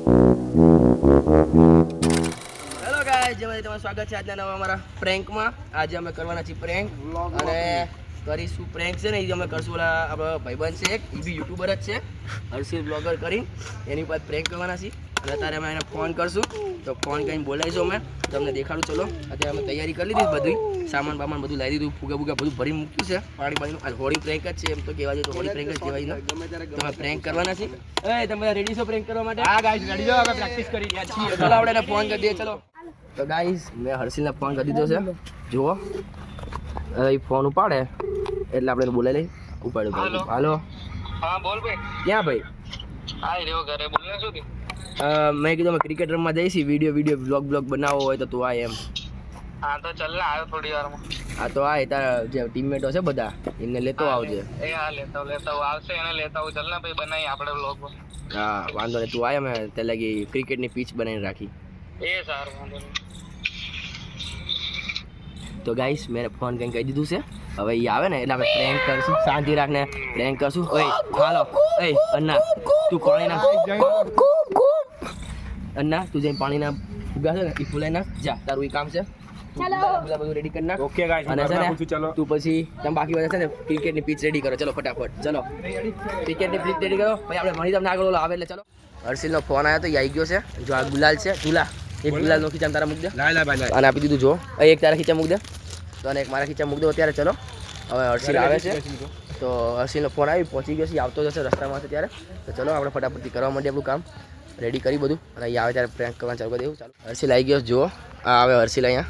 Hello guys, જય માતાજી, તમારું સ્વાગત છે આજના નવા અમારા પ્રેન્કમાં. આજે અમે કરવાના છીએ પ્રેન્ક અને કરીશું પ્રેન્ક છે ને એ અમે કરશું. ઓલા આપણો ભાઈબંધ છે એક, એ બી યુટ્યુબર જ છે, હર્ષિલ બ્લોગર કરી, એની પાસે પ્રેન્ક કરવાના છીએ. અને અત્યારે અમે એને ફોન કરશું, તો ફોન કરીને બોલાવીશું. અમે તમને દેખાડું. ચલો, અત્યારે અમે તૈયારી કરી લીધી, બધું સામાન બામાન બધું લાવી દીધું, ફુગા બુગા બધું ભરી મૂક્યું છે. પાણી પાણીનું હોળી પ્રેન્ક જ છે એમ તો કહેવા જોઈએ, તો હોળી પ્રેન્ક જ કહેવાય ને. તમે પ્રેન્ક કરવાના છે. એ તમે રેડી છો પ્રેન્ક કરવા માટે? હા ગાઈસ, રેડી છો? આપણે પ્રેક્ટિસ કરી રહ્યા છીએ. ચલો આપણે એને ફોન કરી દઈએ. ચલો તો ગાઈસ, મેં હર્ષિલને ફોન કરી દીધો છે. જુઓ, એ ફોન ઉપાડે એટલે આપણે બોલાવી લઈએ. ઉપાડ્યો. હાલો. હા બોલ ભાઈ. ક્યાં ભાઈ? આઈ રહ્યો ઘરે. બોલને શું કે? મેં કીધું અમે ક્રિકેટ રમવા જઈશી, વિડીયો બ્લોગ બનાવવો હોય તો તું આ એમ. હા તો ચાલ ને, આવ્યો થોડી વારમાં. હા તો આ તારા જે ટીમમેટો છે બધા, એમને લેતો આવજે. એ હા, લેતા આવશે, એને લેતા આવું. ચાલ ને ભાઈ, બનાવી આપણે બ્લોગ. હા વાંધો નહીં, તું આય. અમે તે લાગી ક્રિકેટની પીચ બનાવીને રાખી. એ સારું, વાંધો નહીં. તો ગાઈસ, મેં ફોન કરીને કહી દીધું છે. હવે એ આવે ને એટલે આપણે પ્રેન્ક કરશું. શાંતિ રાખને, પ્રેન્ક કરશું. ઓય હાલો, એ અન્ના તું પાણીના અન્ના તું જઈને પાણીના ફુગા છે ને એ ફૂલાઈ નાખ. જા, તારું એ કામ છે. બધું રેડી કરી નાખ. ઓકે ગાઈસ, અને છે ને તું પછી તમે બાકી બધા છે ને ક્રિકેટની પીચ રેડી કરો. ચલો ફટાફટ, ચલો ક્રિકેટની પીચ રેડી કરો. પછી આપણે મળી તમને આગળ આવે એટલે ચલો. હર્ષિલનો ફોન આવ્યો તો એ આવી ગયો છે. જો આ ગુલાલ છે, ઝૂલા, એક ગુલાલ નો ખીચા તારા મૂક દે. અને આપી દીધું. જો એક તારા ખીચા મૂક દે, તો અને એક મારા ખીચા મૂક દો. અત્યારે ચલો, હવે હર્ષિલ આવે છે. તો હર્ષિલનો ફોન આવી પહોંચી ગયો છે, આવતો જશે રસ્તામાં છે ત્યારે. તો ચલો આપણે ફટાફટથી કરવા માંડીએ આપણું કામ. રેડી કરી બધું, અને અહીંયા આવે ત્યારે પ્રેન્ક કરવાનું ચાલુ કરી દેવું. ચાલો, હર્ષિલ આવી ગયો. જુઓ, આ આવે હર્ષિલ અહીંયા.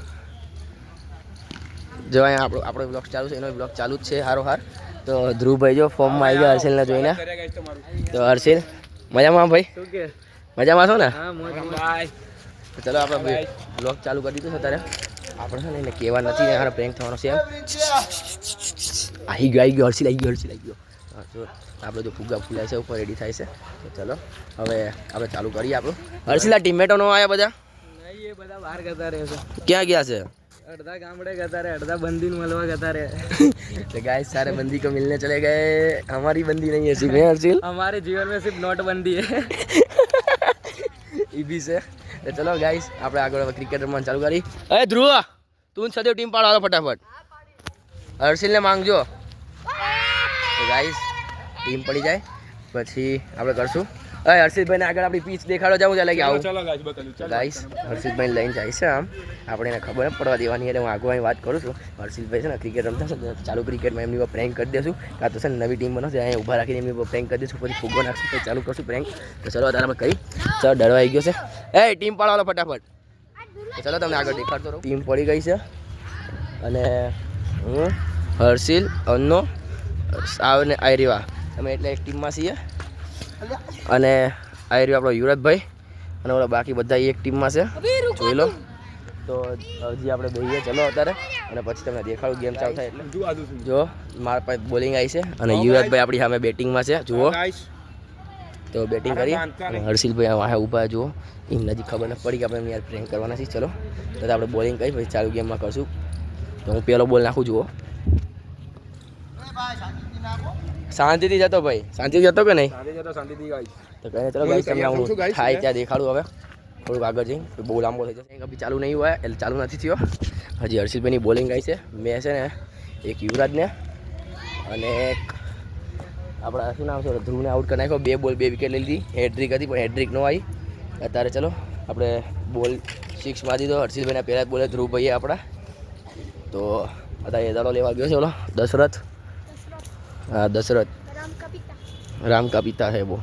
જો અહીંયા આપણો બ્લોગ ચાલુ છે, એનો બ્લોગ ચાલુ જ છે હારો હાર. તો ધ્રુવભાઈ જો ફોર્મમાં આવી ગયા હર્ષિલને જોઈને. તો હર્ષિલ મજામાં ભાઈ? શું કે? મજામાં છો ને? હા બાય. તો ચલો આપણે બ્લોગ ચાલુ કરી દીધું છે અત્યારે. આપણે છે ને એને કહેવા નથી ને, હારે પ્રેન્ક થવાનો છે એમ. આવી ગયો હર્ષિલ આવી ગયો. હા જો આપણે જો ફુગા ફૂલાય છે ઉપર રેડી થાય છે. તો ચલો હવે આપણે ચાલુ કરીએ આપણું. હર્ષિલના ટીમમેટો નો આવ્યા બધા? નહીં, એ બધા બહાર ગતા રહે છે. ક્યાં ગયા છે? અડધા ગામડે ગતા રહે, અડધા બંદી મળવા ગતા રહે. तो गाइस सारे बंदी को मिलने चले गए. हमारी बंदी नहीं है सिर्फ है हर्षिल. हमारे जीवन में सिर्फ नोटबंदी है. એ બી છે. તો ચલો ગાઈસ, આપણે આગળ ક્રિકેટ રમવાનું ચાલુ કરી. અરે ધ્રુવ, તું સદેવ ટીમ પાડો. હાલો ફટાફટ, હર્ષિલને માંગજો. તો ગાઈસ, ટીમ પડી જાય પછી આપણે કરશું. અરે હર્ષિલભાઈને આગળ આપણી પીચ દેખાડો જાઉં ચાલે કે આવું. ગાઈસ, હર્ષિલભાઈ લઈને જાય છે આમ. આપણે એને ખબર પડવા દેવાની એટલે હું આગળ વાત કરું છું. હર્ષિલભાઈ છે ને ક્રિકેટ રમતા છે, ચાલુ ક્રિકેટમાં એમની પર પ્રેન્ક કરી દઈશું. કાં તો છે ને નવી ટીમ બનશે, અહીંયા ઊભા રાખીને એમની પર પ્રેન્ક કરી દઈશું. પછી ફૂગો નાખશું, પછી ચાલુ કરશું પ્રેન્ક. તો ચલો અત્યારે આપણે કરી. ચલો, ડરવા આવી ગયો છે. એ ટીમ પાડો ફટાફટ. તો ચલો તમને આગળ દેખાડતો રહું. ટીમ પડી ગઈ છે અને હું, હર્ષિલ, અન્નો, સાવને આયરીવા, અમે એટલે એક ટીમમાં છીએ. અને આયરીવા આપણો યુવરાજભાઈ અને ઓલા બાકી બધા એક ટીમમાં છે. જોઈ લો. તો હજી આપણે બેહીએ ચલો અત્યારે, અને પછી તમને દેખાડું ગેમ ચાલુ થાય એટલે. જો મારા પાસે બોલિંગ આવી છે અને યુવરાજભાઈ આપણી સામે બેટિંગમાં છે. જુઓ, તો બેટિંગ કરી અને હર્ષિલભાઈ વાહે ઊભા. જુઓ, એમને હજી ખબર ન પડી કે આપણે યાર પ્રેન્ક કરવાના છીએ. ચલો તો આપણે બોલિંગ કરી પછી ચાલુ ગેમમાં કરશું. તો હું પહેલો બોલ નાખું. જુઓ, શાંતિથી જતો ભાઈ, શાંતિથી જતો કે નહીં? તો કહે ચલો ગાઈસ, તમને હું થાય ત્યાં દેખાડું. હવે થોડુંક આગળ જઈ, બહુ લાંબો થઈ જશે. અભી ચાલુ નહીં હોય એટલે ચાલુ નથી થયો. હજી હર્ષિલભાઈની બોલિંગ આવી છે. મેં છે ને એક યુવરાજને અને એક આપણા શું નામ છે ધ્રુવને આઉટ કરી નાખ્યો. 2 બોલ 2 વિકેટ લઈ લીધી. હેડ્રિક હતી પણ હેડ્રિક ન આવી. અત્યારે ચલો આપણે બોલ 6 મારી દીધો હર્ષિલભાઈના પહેલા જ બોલે ધ્રુવભાઈએ આપણા. તો અત્યારે એ દડો લેવા ગયો છે ઓલો દશરથ. હા દશરથ, રામ કા પિતા છે બહુ.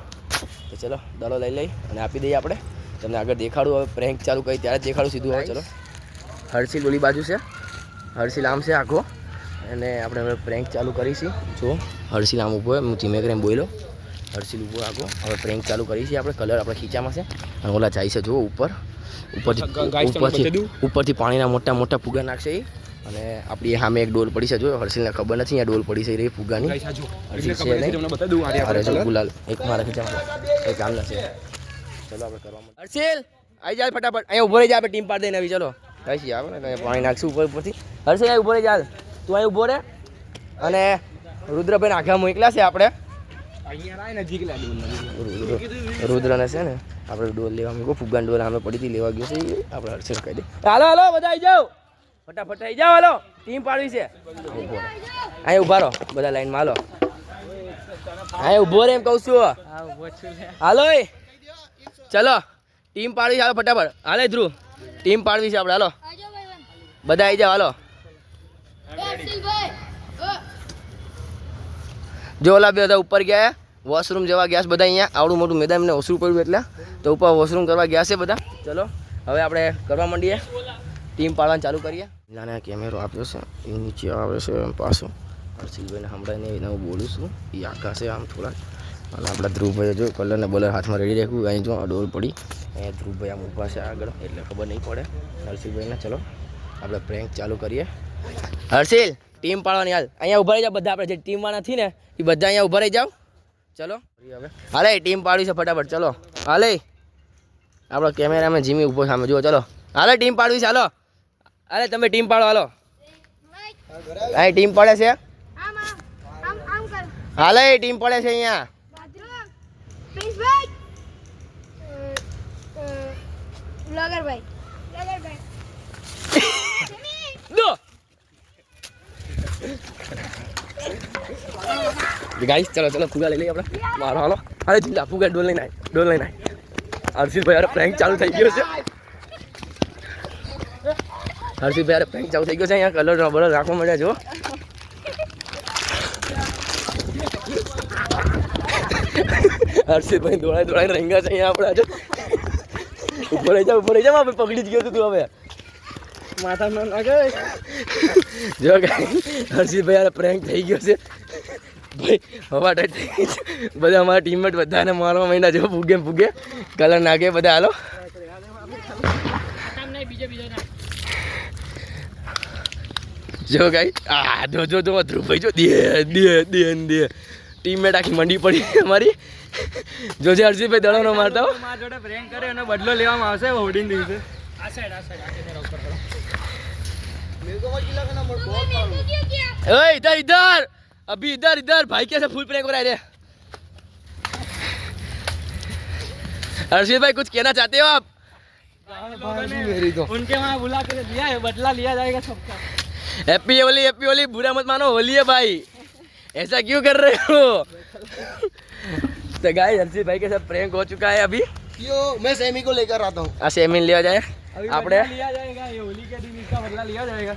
તો ચલો દડો લઈ અને આપી દઈએ આપણે. તમને આગળ દેખાડું. હવે પ્રેન્ક ચાલુ કરી ત્યારે જ દેખાડું સીધું. હવે ચલો, હર્ષિલ ઓલી બાજુ છે, હર્ષિલ આમ છે આખો, અને આપણે હવે પ્રેન્ક ચાલુ કરીશું. જો હર્ષિલ આમ ઊભો, હું ધીમે કરીને બોલ્યો. હર્ષિલ ઊભો આખો. હવે પ્રેન્ક ચાલુ કરીશું આપણે. કલર આપણે ખીચામાં છે અને ઓલા જાય છે જો ઉપરથી પાણીના મોટા મોટા ફુગા નાખશે એ. અને આપણી સામે એક ડોલ પડી છે. જો હર્ષિલને ખબર નથી અહીંયા ડોલ પડી છે એ ફુગાની. હર્ષિલ છે નહીં. અરે જો ગુલાલ એક મારા ખીચામાં એક આમના છે. ચલો આપણે કરવા. હર્ષિલ આવી જાય ફટાફટ. અહીંયા ઉભો રહી જાય, આપણે ટીમ પાડી દઈને આવી. ચલો કઈ આવે ને પાણી નાખશું ઉપરથી. હર્ષિલ અહીં ઉભો રહી જાય, તું અહીં ઉભો રહે. અને રુદ્રભાઈને આખા મોકલ્યા છે આપણે. રુદ્રને છે ને આપણે ડોલ લેવા મૂકો ફુગ્ગાની ડોલ અમે પડી હતી લેવા ગયો છે આપણે હર્ષિલ કહી દે હાલો હાલો બધા આવી જાઓ ફટાફટ આવી જાઓ હાલો ટીમ પાડવી છે અહીં ઉભા રહો બધા લાઈનમાં હાલો અહીં ઉભો રે એમ કહું છું હાલો એ ચલો ટીમ પાડવી છે હાલો ફટાફટ હાલે ધ્રુવ ટીમ પાડવી છે આપણે હાલો બધા આવી જાઓ હાલો જો ઓલા બે બધા ઉપર ગયા વોશરૂમ જવા ગયા છે બધા અહીંયા આવડું મોટું મેદાન એમને ઓછું પડ્યું એટલે તો ઉપર વોશરૂમ કરવા ગયા છે બધા ચલો હવે આપણે કરવા માંડીએ ટીમ પાડવાનું ચાલુ કરીએ નાના કેમેરો આપ્યો છે એ નીચે આવે છે એમ પાછું હર્ષિલભાઈને હમણાં એને હું બોલું છું એ આખા છે આમ થોડા અને આપણા ધ્રુવભાઈ જો કલરને બોલર હાથમાં રેડી રાખવું અહીં જો ડોલ પડી અહીંયા ધ્રુવભાઈ આમ ઊભા છે આગળ એટલે ખબર નહીં પડે હર્ષિલભાઈને ચલો આપણે પ્રેન્ક ચાલુ કરીએ હર્ષિલ ટીમ પાડવાની હાલ અહીંયા ઉભા રહી જાઓ બધા આપણે જે ટીમમાં નથી ને એ બધા અહીંયા ઉભા રહી જાઓ ચલો હવે હાલે ટીમ પાડવી છે ફટાફટ ચલો હાલે આપણો કેમેરામેન જીમી ઊભો સામે જુઓ ચલો હાલે ટીમ પાડવી છે હાલો હાલે તમે ટીમ પાડો હાલો અહીં ટીમ પડે છે હાલે ટીમ પડે છે અહીંયા ગાઈસ ચલો ચલો ફુગા લઈ લઈએ આપણે મારો હાલો અરે જીલા ફુગા ડોલ લઈને હર્ષિલભાઈ અરે પ્રેન્ક ચાલુ થઈ ગયો છે હર્ષિલભાઈ અરે પ્રેન્ક ચાલુ થઈ ગયો છે અહીંયા કલર રબર રાખવા મળ્યા જો હર્ષિલભાઈ દોડાઈ રંગા છે અહીંયા આપણે આજે ઉપર રહી જાવ આપણે પકડી જ ગયો તું હવે માથા ન લાગે જો હર્ષિલભાઈ અરે પ્રેન્ક થઈ ગયો છે ભાઈ હવા ટાઈટ થઈ ગઈ છે બધા અમારા ટીમમેટ બધાને મારવા માંડ્યા જો ફૂગે કલર નાખે બધા હાલો જો ગાઈ આ જો ધ્રુવભાઈ જો દે ટીમમેટ આખી મંડી પડી અમારી જોજે હર્ષિલભાઈ દડો ન મારતા મારા જોડે પ્રેન્ક કરે એનો બદલો લેવામાં આવશે હોર્ડિંગ દિવસે इधर अभी इधर भाई कैसे फुल प्रैंक हो रहा है रे हर्षिल भाई कुछ कहना चाहते हो आप उनके वहाँ बुला के दिया है बदला लिया जाएगा सबका हैप्पी होली बुरा मत मानो होली है भाई ऐसा क्यों कर रहे हो तो गाइस हर्षिल भाई के साथ प्रैंक हो चुका है अभी मैं सेमी को लेकर आता हूँ सेमी लिया जाए आपने लिया जाएगा ये होली के दिन इसका बदला लिया जाएगा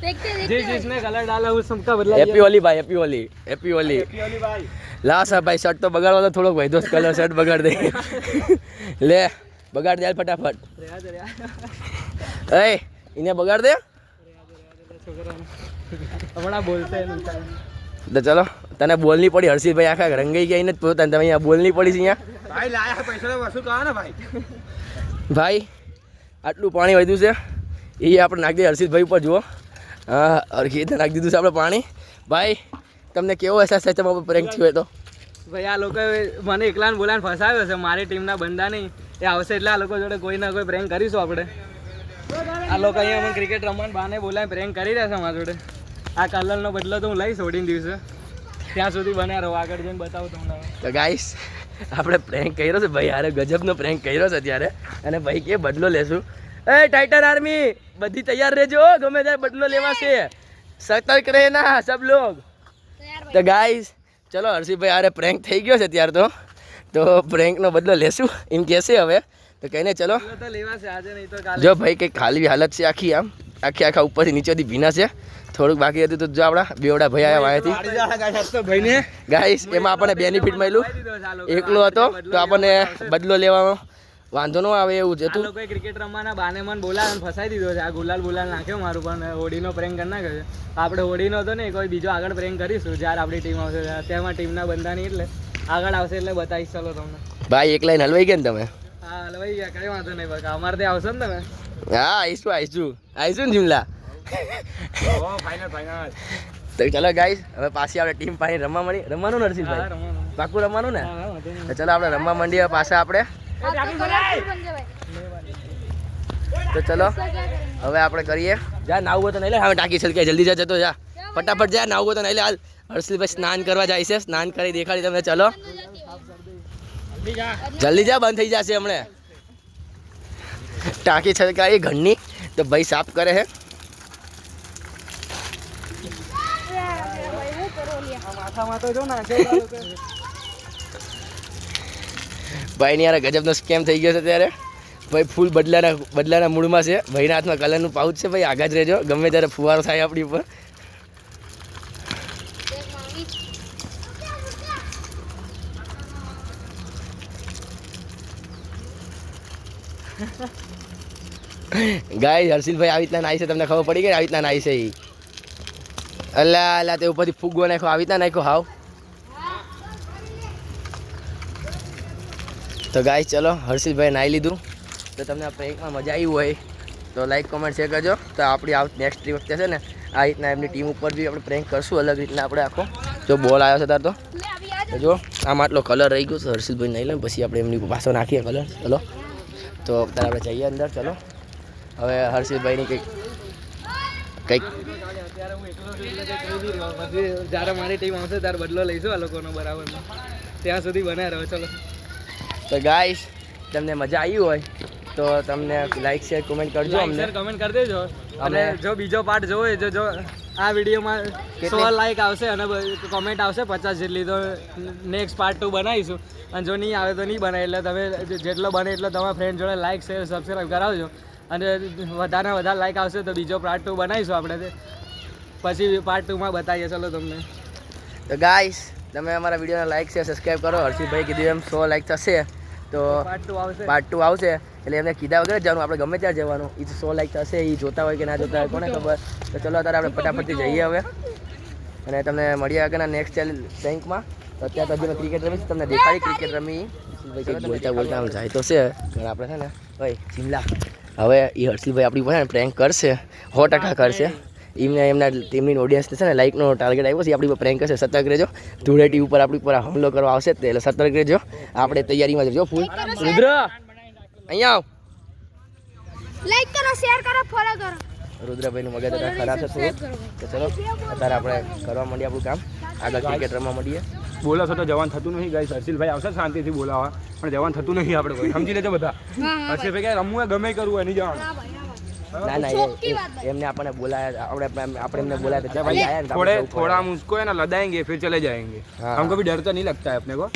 जिसने कलर डाला उस सबका बदला हैप्पी होली भाई हैप्पी होली भाई ला साहब भाई शर्ट तो बगाड़ तो थोड़ा भाई दोस्त कलर शर्ट बगाड़ दे ले बगाड़ दे फटाफट ए इन्हें बगाड़ दे हमारा बोलते हैं तो चलो तने बोलनी पड़ी हर्षिल भाई आखा रंगाई गई ने पोताने તમે અહીંયા બોલની પડી છે અહીંયા ભાઈ લાયા પૈસા વસૂલ કરો ને ભાઈ આટલું પાણી વધ્યું છે એ આપણે નાખી દઈએ હર્ષિલભાઈ ઉપર જુઓ હા હરખી નાખી દીધું છે આપણે પાણી ભાઈ તમને કેવો અહેસાસ થાય તમારો પ્રેન્ક થયો હોય તો ભાઈ આ લોકોએ મને એકલાને બોલાને ફસાવ્યો છે મારી ટીમના બંદા નહીં એ આવશે એટલે આ લોકો જોડે કોઈ ના કોઈ પ્રેન્ક કરીશું આપણે આ લોકો અહીંયા મને ક્રિકેટ રમવાનું બાને બોલાય પ્રેન્ક કરી રહ્યા છે મારા જોડે આ કલરનો બદલો તો હું લઈશ હોડીને દિવસે ત્યાં સુધી બન્યા રહો આગળ જઈને બતાવું તમને તો ગાઈસ આપણે પ્રેન્ક કર્યો છે ભાઈ યાર ગજબનો પ્રેન્ક કર્યો છે અત્યારે અને ભાઈ કે બદલો લેશું એ ટાઇટન આર્મી બધી તૈયાર રહેજો ગમે ત્યારે બદલો લેવાશે સતર્ક રહેના સબ લોગ તો ગાઈસ ચલો હર્ષિભાઈ યાર પ્રેન્ક થઈ ગયો છે અત્યારે તો પ્રેન્કનો બદલો લેશું એમ કહેશે હવે તો કહીને ચલો જો ભાઈ કંઈક ખાલી હાલત છે આખી આમ આખા ઉપરથી નીચેથી ભીના છે થોડુંક બાકી હતું તો જો આપણા બેવડા ભાઈ આવ્યા વાયાથી ગાઈસ એમાં આપણને બેનિફિટ મળ્યું એકલો હતો તો આપણને બદલો લેવામાં વાંધો ન આવે એવું છે તું કોઈ ક્રિકેટ રમવાના બાને મન બોલાવે ફસાઈ દીધો છે આ ગુલાલ નાખ્યો મારું પણ હોડીનો પ્રેન્ક કરી નાખ્યો છે આપણે હોડીનો હતો ને કોઈ બીજો આગળ પ્રેન્ક કરીશું જ્યારે આપણી ટીમ આવશે તેમાં ટીમના બંધા નહીં એટલે આગળ આવશે એટલે બતાવીશ ચલો તમને ભાઈ એક લાઈન હલવાઈ ગયા ને તમે હા હલવાઈ ગયા કઈ વાંધો નહીં ભાઈ અમારે ત્યાં આવશો ને તમે હા આવીશું ને જીમલા તો ચલો ગાઈસ હવે પાછી આપણે ટીમ પાણી રમવાનું ને હર્ષિલભાઈ પાકું રમવાનું ને તો ચલો આપણે રમવા માંડીએ પાછા આપણે તો ચલો હવે આપણે કરીએ જા નાવું હોય તો નહીં લે હવે ટાંકી છલકે જલ્દી જા જતો જા ફટાફટ જા, નાવું તો નહીં લે હાલ. હર્ષિલભાઈ સ્નાન કરવા જાય છે, સ્નાન કરી દેખાડી તમને. ચલો જલ્દી જા, બંધ થઈ જશે હમણાં. ટાંકી છલકાઈ ઘરની તો ભાઈ સાફ કરે છે. ભાઈ ની યાર ગજબનો સ્કેમ થઈ ગયો છે ત્યારે. ભાઈ ફૂલ બદલાના મૂડમાં છે. ભાઈના હાથમાં કલરનું પાઉચ છે. ભાઈ આગળ જ રહેજો, ગમે ત્યારે ફુવારો થાય આપણી ઉપર. ગાય હર્ષિલભાઈ આવી રીતના નાઈ છે, તમને ખબર પડી ગઈ આવી રીતના નાઈ છે એ. અલ્લા અલ્લા તે ઉપરથી ફુગ્ગો નાખ્યો, આવી રીતના નાખ્યો હાવ. તો ગાય ચલો હર્ષિલભાઈ નાઈ લીધું. તો તમને આ પ્રેન્કમાં મજા આવી હોય તો લાઈક કોમેન્ટ શેર કરજો. તો આપણી નેક્સ્ટ વખતે છે ને આ રીતના એમની ટીમ ઉપર બી આપણે પ્રેન્ક કરશું અલગ રીતના આપણે આખો. જો બોલ આવ્યો છે તાર તો જો આમાં આટલો કલર રહી ગયો છે. હર્ષિલભાઈ નહીં લે પછી આપણે એમની પાછો નાખીએ કલર. ચલો તો ત્યારે આપણે જઈએ અંદર. ચલો હવે હર્ષિલભાઈની કંઈક જ્યારે મારી ટીમ આવશે ત્યારે બદલો લઈશું આ લોકોનો બરાબર. ત્યાં સુધી બનાવી રહ્યો. ચલો તો ગાઈસ તમને મજા આવી હોય તો તમને લાઈક શેર કોમેન્ટ કરજો. અમને કમેન્ટ કરી દેજો. અને જો બીજો પાર્ટ જોવો હોય જો આ વિડીયોમાં 100 લાઈક આવશે અને કોમેન્ટ આવશે 50 જેટલી તો નેક્સ્ટ પાર્ટ 2 બનાવીશું. અને જો નહીં આવે તો નહીં બનાવે. એટલે તમે જેટલો બને એટલો તમારા ફ્રેન્ડ જોડે લાઈક શેર સબસ્ક્રાઈબ કરાવજો. અને વધારે લાઈક આવશે તો બીજો પાર્ટ 2 બનાવીશું આપણે. પછી પાર્ટ 2માં બતાવીએ. ચલો તમને. તો ગાઈસ તમે અમારા વિડીયોને લાઈક શેર સબસ્ક્રાઈબ કરો. હર્ષિલભાઈ કીધું એમ 100 લાઈક થશે તો પાર્ટ 2 આવશે. એટલે એમને કીધા વગર જવાનું, આપણે ગમે ત્યાં જવાનું. એ 100 લાઈક થશે, એ જોતા હોય કે ના જોતા હોય કોને ખબર. તો ચલો અત્યારે આપણે ફટાફટથી જઈએ હવે. અને તમને મળીએ આગળના નેક્સ્ટ બેંકમાં. તો અત્યારે તો હજી મેં ક્રિકેટ રમી તમને દેખાડી. ક્રિકેટ રમી બોલતા આમ જાય તો છે આપણે છે ને ભાઈ શિમલા. હવે એ હર્ષિલભાઈ આપણી પાસે પ્રેન્ક કરશે, 100% કરશે. એમના ટીમની ઓડિયન્સને છે ને લાઈકનો ટાર્ગેટ આવ્યો છે. આપણી પર પ્રેન્ક કરશે. સતર્ક રહેજો. ધૂળેટી ઉપર આપણી પર હુમલો કરવા આવશે એટલે સતર્ક રહેજો. આપણે તૈયારીમાં જજો ફૂલ. રુદ્ર અહીંયા આવ. લાઈક કરો, શેર કરો, ફોલો કરો. રુદ્રભાઈનું મગજ અત્યારે ખરાબ છે થોડું. તો ચલો અત્યારે આપણે કરવા માંડીએ આપણું કામ. આગળ ક્રિકેટ રમવા માંડીએ. બોલાશો તો જવાન થતું નથી ગાઈસ. હર્ષિલભાઈ આવશે શાંતિથી બોલાવા પણ જવાન થતું નથી આપણે કોઈ. સમજી લેજો બધા. હર્ષિલભાઈ કે રમવું ગમે કરવું એની જવાનું. ના ના એમને આપણને બોલાયા, આપણે એમને बोलाया था भाई आया थोड़ा हम उसको है ना लदाएंगे फिर चले जाएंगे. हमको भी डर तो नहीं लगता है अपने को.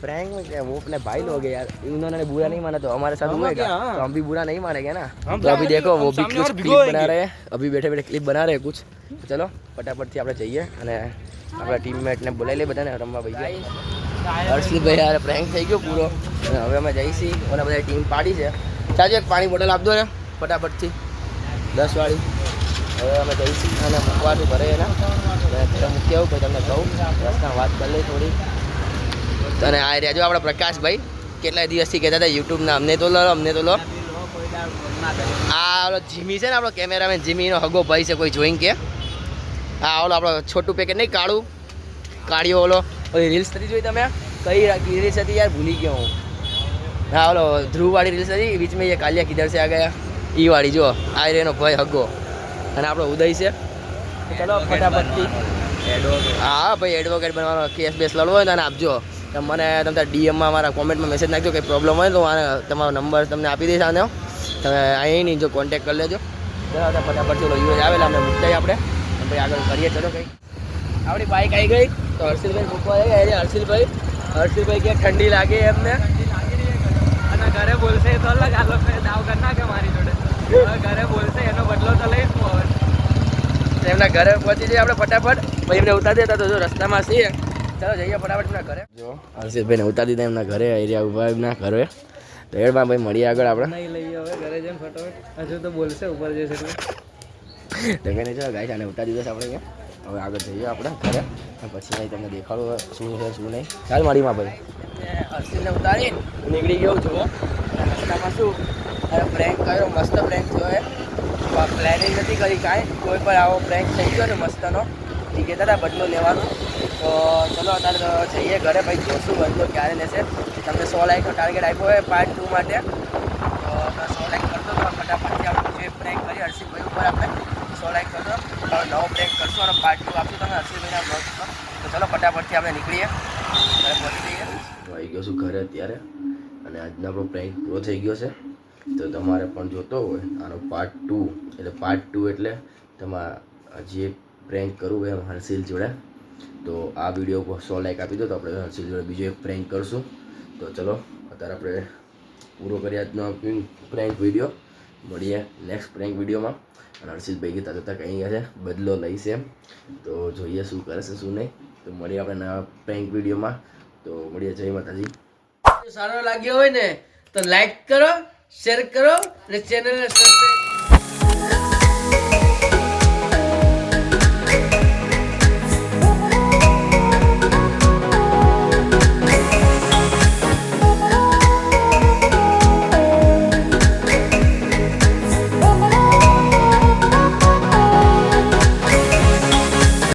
प्रैंक में क्या, वो अपने भाई लोग हैं यार. उन्होंने बुरा नहीं माना तो हमारे साथ हुआ तो हम भी बुरा नहीं मानेंगे ना. तो अभी देखो वो भी कुछ क्लिप बना रहे हैं. अभी बैठे बैठे क्लिप बना रहे हैं कुछ. तो चलो फटाफट થી આપણે જઈએ અને આપણા ટીમમેટને બોલાવી લઈએ બધાને રમવા. ભાઈ હર્ષિલભાઈ યાર પ્રેન્ક થઈ ગયો પૂરો. હવે અમે જઈશી ઓલા બધા ટીમ પાડી છે. ચાલો એક પાણી બોટલ આપજો ને ફટાફટથી 10 વાળી. હવે અમે જઈશી અને મૂકવાનું ઘરે એના મૂકી આવું પછી તમને કહું. રસ્તા વાત કરી લઈ થોડી. અને આ રહ્યા જો આપણા પ્રકાશભાઈ કેટલા દિવસથી કહેતા હતા યુટ્યુબના અમને તો લો અમને તો લો. આ ઓલો જીમી છે ને આપણો કેમેરામેન જીમીનો હગો ભાઈ છે કોઈ જોઈને કે. હા ઓલો આપણો છોટું પેકેટ નહીં કાળું કાળિયો ઓલો ઓલી રીલ્સ નથી જોઈ તમે? કઈ રીલ્સ હતી યાર ભૂલી ગયો હું. હા ઓલો ધ્રુવવાળી રીલ્સ હતી બીચ મેં ये कालिया किधर से आ गया એ વાળી જો આ એનો ભાઈ હગો. અને આપણો ઉદય છે. ચલો ફટાફટથી હા ભાઈ એડવોકેટ બનવાનો કેસ બેસ લડવો હોય તો આને આપજો. મને તમે ડીએમમાં મારા કોમેન્ટમાં મેસેજ નાખજો કંઈ પ્રોબ્લેમ હોય તો તમારો નંબર તમને આપી દઈશ. આને તમે અહીં નહીં જો કોન્ટેક્ટ કરી લેજો. ફટાફટ ચલો યુએસ આવેલા અમે મૂકતા આપણે ભાઈ આગળ કરીએ. ચલો કંઈ આપણી બાઇક આવી ગઈ તો હર્ષિલભાઈ મૂકવા આવી ગયા. હર્ષિલભાઈ ક્યાં ઠંડી લાગે એમને અને ઘરે બોલશે તો અલગ આ લોકો દાવ કરી નાખે મારી જોડે. ઘરે બોલશે એનો બદલો તો લઈશું હવે. એમના ઘરે પહોંચી જઈએ આપણે ફટાફટ. ભાઈ એમને ઉતારી દેતા તો જો રસ્તામાં છીએ. ચાલો જઈએ ફટાફટ એમના ઘરે. જો હર્ષિલભાઈને ઉતારી દીધા એમના ઘરે. એરિયા ઉભા એમના ઘરે. તો એડમાં ભાઈ મળીએ આગળ આપણે. નહીં લઈએ હવે ઘરે જઈને ફટાફટ. હજુ તો બોલશે ઉપર જઈશ એટલે તો કંઈ નહીં. ચલો ગાઈસ આને ઉતારી દીધા આપણે અહીંયા. હવે આગળ જઈએ આપણે ઘરે પછી અહીં તમને દેખાડું શું છે શું નહીં. ચાલ મારીમાં ભાઈ હર્ષિલને ઉતારી નીકળી ગયો જુઓ. રસ્તામાં શું અરે પ્રેન્ક કર્યો મસ્ત પ્રેન્ક થયો એ. પ્લાનિંગ નથી કરી કાંઈ. કોઈ પણ આવો પ્રેન્ક થઈ ગયો ને મસ્તનો એ કહેતા હતા બદલો લેવાનો. તો ચલો અત્યારે તો જઈએ ઘરે ભાઈ જોશું બદલો ક્યારે લેશે. તમને 100 લાઈકનો ટાર્ગેટ આપ્યો હોય પાર્ટ 2 માટે. તો 100 લાઈક કરતો તો ફટાફટથી આપણે જે પ્રેન્ક કરી હર્ષિલભાઈ ઉપર આપણે 100 લાઈક કરતો નવો પ્રેન્ક કરશું અને પાર્ટ 2 આપશું તમે હર્ષિલભાઈના બ્લોગમાં. તો ચલો ફટાફટથી આપણે નીકળીએ, ઘરે પહોંચી જઈએ. આવી ગયો છું ઘરે અત્યારે અને આજનો આપણો પ્રેન્ક પૂરો થઈ ગયો છે. તો તમારે પણ જોતો હોય આનો પાર્ટ 2 એટલે તમારે જે પ્રેન્ક કરવું હોય એમ હર્ષિલ જોડે. તો આ વિડીયો 100 લાઈક આપી દો તો આપણે હર્ષિલ જોડે બીજો એક પ્રેન્ક કરશું. તો ચલો અત્યારે આપણે પૂરો કરીએ આજનો પ્રેન્ક વિડીયો. મળીએ નેક્સ્ટ પ્રેન્ક વિડીયોમાં. અને હર્ષિલભાઈ કહેતા જતા કહી ગયા છે બદલો લઈશ એમ. તો જોઈએ શું કરે છે શું નહીં. તો મળીએ આપણે નવા પ્રેન્ક વિડીયોમાં. તો મળીએ. જય માતાજી. સારો લાગ્યો હોય ને તો લાઈક કરો, શેર કરો અને ચેનલને સબસ્ક્રાઈબ